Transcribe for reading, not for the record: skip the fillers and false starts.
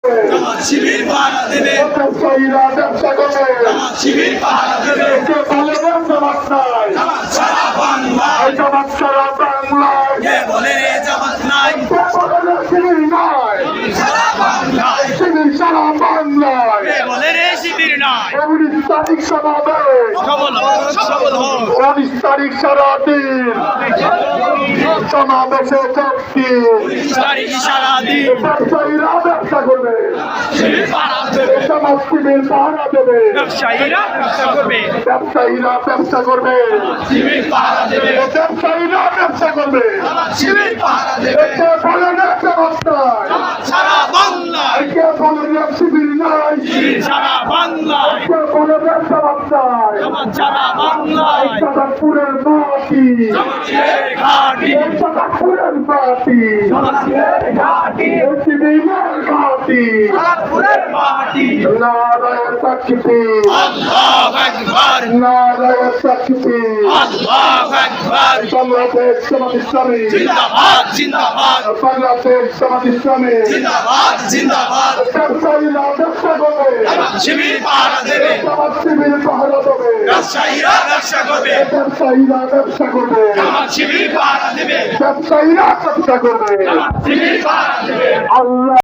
জামাত শিবির পাহারা দেবে, ব্যবসায়ীরা ব্যবসা করবে, জামাত শিবির পাহারা দেবে, কে বলে রে জামাত নাই, জামাত সারা বাংলায়, এই জামাত সারা বাংলায়, কে বলে রে জামাত নাই, কে বলে রে শিবির নাই, সারা বাংলায়, শিবির সারা বাংলায়, কে বলে রে শিবির নাই। 19 তারিখ সমাবেশ, সবল হোক 19 তারিখ সারাদিন সমাবেশে শক্তি, তারিখ সারাদিন ব্যবসায়ীরা ব্যবসা করবে, শিবির পাহারা দেবে, জামাত শিবির পাহারা দেবে, ব্যবসায়ীরা ব্যবসা করবে, ব্যবসায়ীরা ব্যবসা করবে, শিবির পাহারা দেবে, ব্যবসায়ীরা ব্যবসা করবে, জামাত শিবির পাহারা দেবে, কে বলে রে জামাত নাই, সারা বাংলায়, কে বলে রে শিবির নাই, শিবির সারা বাংলায়, কে বলে রে জামাত নাই, জামাত সারা বাংলায়, চাঁদপুরের মাটি, জামাতের ঘাঁটি, চাঁদপুরের মাটি, জামাতের ঘাঁটি, শিবিরের ঘাটি, জামাতের মাটি। নারায়ণ তাকবীর, আল্লাহু আকবার, নারায়ণ তাকবীর, আল্লাহু আকবার, বাংলাদেশ জামাত ইসলামী, জিন্দাবাদ জিন্দাবাদ, বাংলাদেশ জামাত ইসলামী, জিন্দাবাদ জিন্দাবাদ, ব্যবসায়ীরা ব্যবসা করবে, জামাত শিবির পাহারা দেবে, জামাত শিবির পাহারা দেবে, ব্যবসায়ীরা ব্যবসা করবে, ব্যবসায়ীরা ব্যবসা করবে, জামাত শিবির পাহারা দেবে, ব্যবসায়ীরা ব্যবসা করবে, জামাত শিবির পাহারা দেবে। আল্লাহ